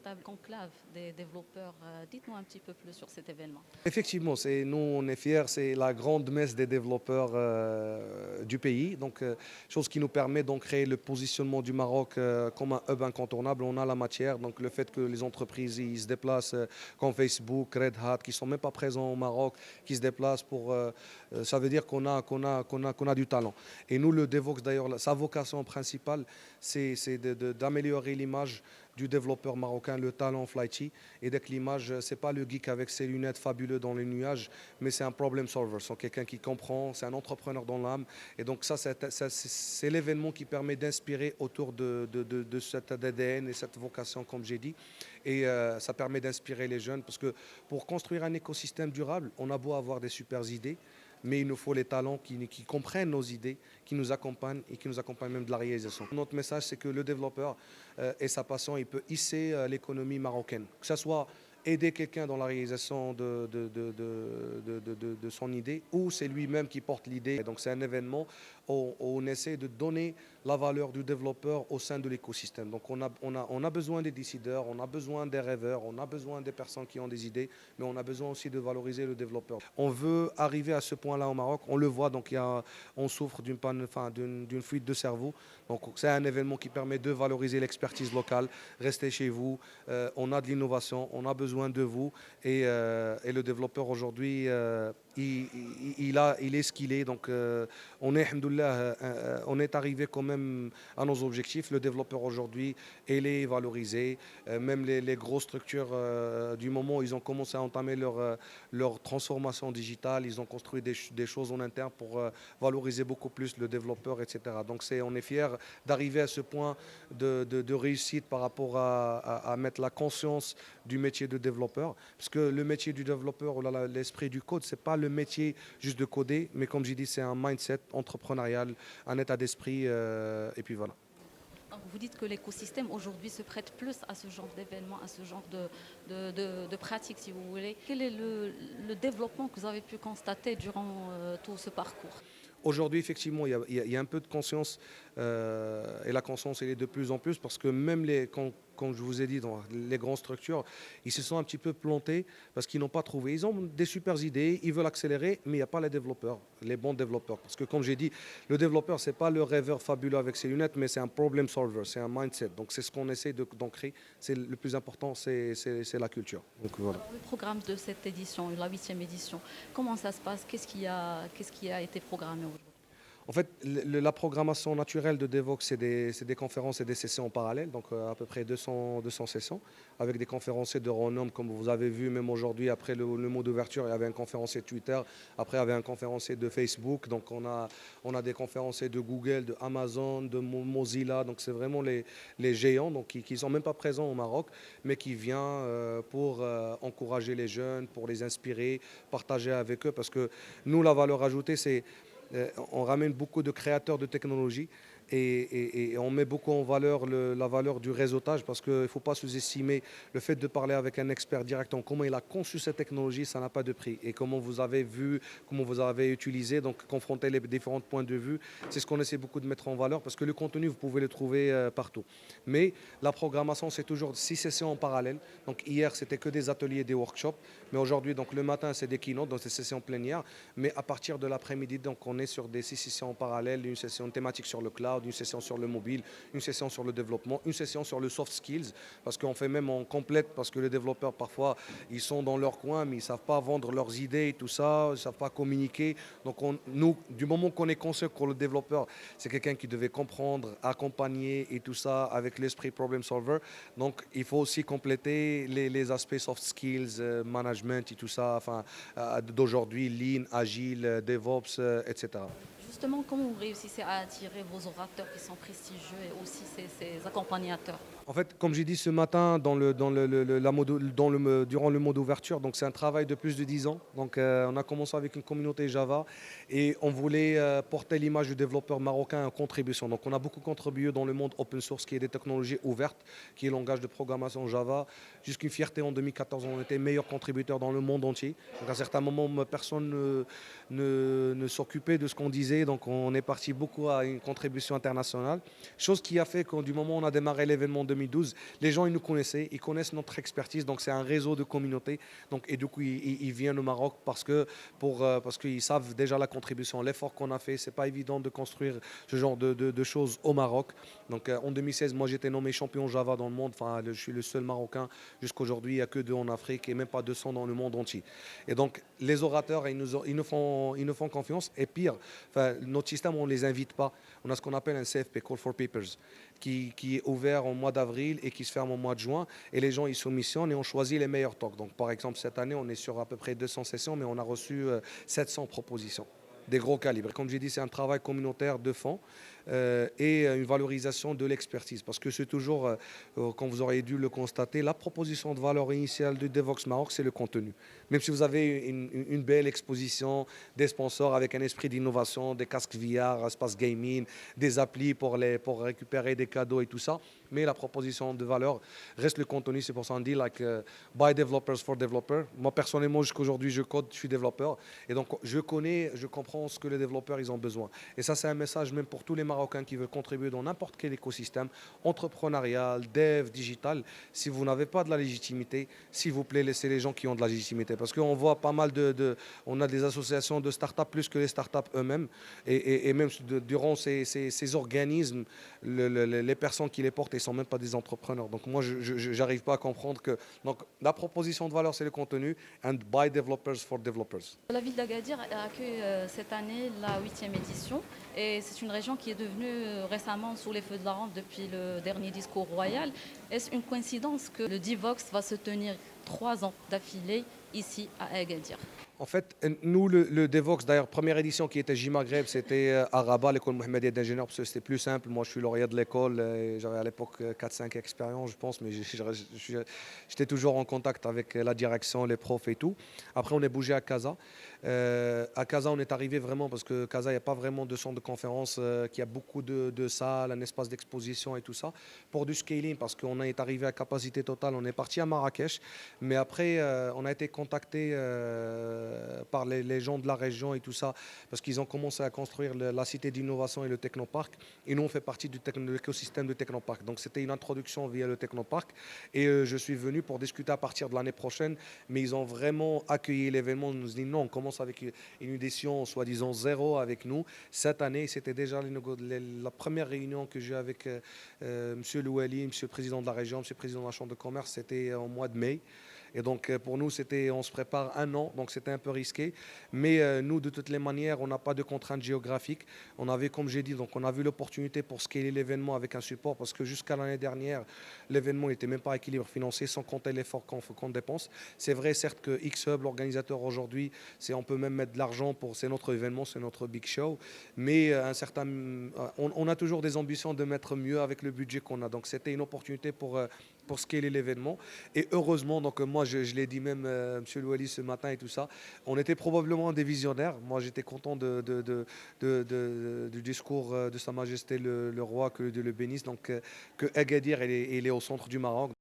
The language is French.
véritable conclave des développeurs. Dites-nous un petit peu plus sur cet événement. Effectivement, nous on est fiers, c'est la grande messe des développeurs du pays, donc chose qui nous permet de créer le positionnement du Maroc comme un hub incontournable. On a la matière, donc le fait que les entreprises ils se déplacent comme Facebook, Red Hat, qui sont même pas présents au Maroc, qui se déplacent ça veut dire qu'on a du talent. Et nous, le Devox d'ailleurs, sa vocation principale, c'est d'améliorer l'image du développeur marocain, le talent flighty. Et dès que l'image, c'est pas le geek avec ses lunettes fabuleux dans les nuages, mais c'est un problem solver, c'est quelqu'un qui comprend, c'est un entrepreneur dans l'âme. Et donc c'est l'événement qui permet d'inspirer autour de cet ADN et cette vocation, comme j'ai dit. Et ça permet d'inspirer les jeunes, parce que pour construire un écosystème durable, on a beau avoir des super idées, mais il nous faut les talents qui comprennent nos idées, qui nous accompagnent et qui nous accompagnent même de la réalisation. Notre message, c'est que le développeur et sa passion, il peut hisser l'économie marocaine. Que ce soit aider quelqu'un dans la réalisation de son idée, ou c'est lui-même qui porte l'idée. Donc c'est un événement où on essaie de donner la valeur du développeur au sein de l'écosystème. Donc on a besoin des décideurs, on a besoin des rêveurs, on a besoin des personnes qui ont des idées, mais on a besoin aussi de valoriser le développeur. On veut arriver à ce point-là au Maroc, on le voit, donc on souffre d'une panne, d'une fuite de cerveau. Donc c'est un événement qui permet de valoriser l'expertise locale. Restez chez vous, on a de l'innovation, on a besoin de vous, et le développeur aujourd'hui, il est ce qu'il est. Donc on est, alhamdoulilah, on est arrivé quand même à nos objectifs. Le développeur aujourd'hui, il est valorisé. Même les grosses structures du moment où ils ont commencé à entamer leur transformation digitale, ils ont construit des choses en interne pour valoriser beaucoup plus le développeur, etc. Donc on est fiers d'arriver à ce point de réussite par rapport à mettre la conscience du métier de développeur. Parce que le métier du développeur, l'esprit du code, c'est pas le métier juste de coder, mais comme j'ai dit, c'est un mindset entrepreneurial, un état d'esprit, et puis voilà. Donc, vous dites que l'écosystème aujourd'hui se prête plus à ce genre d'événements, à ce genre de pratiques, si vous voulez. Quel est le développement que vous avez pu constater durant tout ce parcours? Aujourd'hui, effectivement, il y a un peu de conscience, et la conscience, elle est de plus en plus, parce que même comme je vous ai dit, dans les grandes structures, ils se sont un petit peu plantés parce qu'ils n'ont pas trouvé. Ils ont des super idées, ils veulent accélérer, mais il n'y a pas les développeurs, les bons développeurs. Parce que comme j'ai dit, le développeur, ce n'est pas le rêveur fabuleux avec ses lunettes, mais c'est un problem solver, c'est un mindset. Donc c'est ce qu'on essaie d'ancrer. C'est le plus important, c'est la culture. Donc voilà. Alors, le programme de cette édition, la huitième édition, comment ça se passe? Qu'est-ce qui a été programmé aujourd'hui? En fait, la programmation naturelle de Devox, c'est des conférences et des sessions en parallèle, donc à peu près 200 sessions, avec des conférenciers de renom, comme vous avez vu, même aujourd'hui, après le mot d'ouverture, il y avait un conférencier de Twitter, après il y avait un conférencier de Facebook, donc on a des conférenciers de Google, de Amazon, de Mozilla, donc c'est vraiment les géants, donc qui ne sont même pas présents au Maroc, mais qui viennent pour encourager les jeunes, pour les inspirer, partager avec eux, parce que nous, la valeur ajoutée, c'est on ramène beaucoup de créateurs de technologies, et on met beaucoup en valeur la valeur du réseautage, parce qu'il ne faut pas sous-estimer le fait de parler avec un expert directement. Comment il a conçu cette technologie, ça n'a pas de prix. Et comment vous avez vu, comment vous avez utilisé, donc confronter les différents points de vue, c'est ce qu'on essaie beaucoup de mettre en valeur, parce que le contenu, vous pouvez le trouver partout. Mais la programmation, c'est toujours 6 sessions en parallèle. Donc hier, c'était que des ateliers, des workshops. Mais aujourd'hui, donc le matin, c'est des keynotes, donc des sessions plénières. Mais à partir de l'après-midi, donc on est sur des 6 sessions en parallèle, une session thématique sur le cloud, une session sur le mobile, une session sur le développement, une session sur le soft skills, parce qu'on fait même en complète, parce que les développeurs, parfois, ils sont dans leur coin, mais ils ne savent pas vendre leurs idées et tout ça, ils ne savent pas communiquer. Donc nous, du moment qu'on est conscient que le développeur, c'est quelqu'un qui devait comprendre, accompagner et tout ça avec l'esprit problem solver, donc il faut aussi compléter les aspects soft skills, management et tout ça, enfin, d'aujourd'hui, lean, agile, DevOps, etc. Justement, comment vous réussissez à attirer vos orateurs qui sont prestigieux et aussi ces accompagnateurs? En fait, comme j'ai dit ce matin durant le mot d'ouverture, donc c'est un travail de plus de 10 ans. Donc on a commencé avec une communauté Java, et on voulait porter l'image du développeur marocain en contribution. Donc on a beaucoup contribué dans le monde open source, qui est des technologies ouvertes, qui est le langage de programmation Java. Jusqu'une fierté, en 2014, on était meilleur contributeur dans le monde entier. Donc à certains moments, personne ne s'occupait de ce qu'on disait. Donc on est parti beaucoup à une contribution internationale. Chose qui a fait que du moment où on a démarré l'événement en 2012, les gens ils nous connaissaient, ils connaissent notre expertise, donc c'est un réseau de communauté. Donc, et du coup, ils viennent au Maroc parce qu'ils savent déjà la contribution, l'effort qu'on a fait. C'est pas évident de construire ce genre de choses au Maroc. Donc en 2016, moi j'étais nommé champion Java dans le monde. Enfin, je suis le seul Marocain jusqu'aujourd'hui. Il n'y a que 2 en Afrique et même pas 200 dans le monde entier. Et donc les orateurs, ils nous font confiance. Et pire, enfin, notre système, on ne les invite pas. On a ce qu'on appelle un CFP, Call for Papers, qui est ouvert au mois d'avril et qui se ferme au mois de juin. Et les gens, ils soumissionnent et on choisit les meilleurs talks. Donc par exemple, cette année, on est sur à peu près 200 sessions, mais on a reçu 700 propositions. Des gros calibres. Comme j'ai dit, c'est un travail communautaire de fond et une valorisation de l'expertise. Parce que c'est toujours, comme vous auriez dû le constater, la proposition de valeur initiale du Devox Maroc, c'est le contenu. Même si vous avez une belle exposition, des sponsors avec un esprit d'innovation, des casques VR, espace gaming, des applis pour récupérer des cadeaux et tout ça, mais la proposition de valeur reste le contenu. C'est pour ça qu'on dit by developers for developers. Moi personnellement jusqu'à aujourd'hui je code, je suis développeur et donc je connais, je comprends ce que les développeurs ils ont besoin. Et ça c'est un message même pour tous les Marocains qui veulent contribuer dans n'importe quel écosystème entrepreneurial, dev, digital. Si vous n'avez pas de la légitimité, s'il vous plaît laissez les gens qui ont de la légitimité parce qu'on voit pas mal on a des associations de start-up plus que les start-up eux-mêmes et même durant ces organismes, les personnes qui les portent ne sont même pas des entrepreneurs. Donc moi, je n'arrive pas à comprendre que donc, la proposition de valeur, c'est le contenu, and by developers for developers. La ville d'Agadir accueille cette année la 8e édition et c'est une région qui est devenue récemment sous les feux de la rampe depuis le dernier discours royal. Est-ce une coïncidence que le Divox va se tenir 3 ans d'affilée ici à Agadir? En fait, nous, le Devox, d'ailleurs, première édition qui était J-Maghreb, c'était à Rabat, l'école Mohammedia d'ingénieurs, parce que c'était plus simple. Moi, je suis lauréat de l'école, et j'avais à l'époque 4-5 expériences, je pense, mais j'étais toujours en contact avec la direction, les profs et tout. Après, on est bougé à Casa. À Casa, on est arrivé vraiment, parce que Casa, il n'y a pas vraiment de centre de conférence, qui a beaucoup de salles, un espace d'exposition et tout ça. Pour du scaling, parce qu'on est arrivé à capacité totale, on est parti à Marrakech, mais après, on a été contacté par les gens de la région et tout ça, parce qu'ils ont commencé à construire la cité d'innovation et le technoparc. Et nous, on fait partie de l'écosystème du technoparc. Donc, c'était une introduction via le technoparc. Et je suis venu pour discuter à partir de l'année prochaine. Mais ils ont vraiment accueilli l'événement. Ils nous ont dit non, on commence avec une édition soi-disant zéro avec nous. Cette année, c'était déjà la première réunion que j'ai eu avec M. Louali, M. le président de la région, M. le président de la Chambre de commerce. C'était au mois de mai. Et donc pour nous, on se prépare 1 an, donc c'était un peu risqué. Mais nous, de toutes les manières, on n'a pas de contraintes géographiques. On avait, comme j'ai dit, donc on a vu l'opportunité pour scaler l'événement avec un support, parce que jusqu'à l'année dernière, l'événement n'était même pas à équilibre financier, sans compter l'effort qu'on dépense. C'est vrai, certes, que X-Hub, l'organisateur aujourd'hui, on peut même mettre de l'argent c'est notre événement, c'est notre big show. Mais on a toujours des ambitions de mettre mieux avec le budget qu'on a. Donc c'était une opportunité pour scaler l'événement. Et heureusement, donc moi je l'ai dit même M. Louali ce matin et tout ça, on était probablement des visionnaires. Moi j'étais content du discours de Sa Majesté le roi, que Dieu le bénisse. Donc que Agadir il est au centre du Maroc.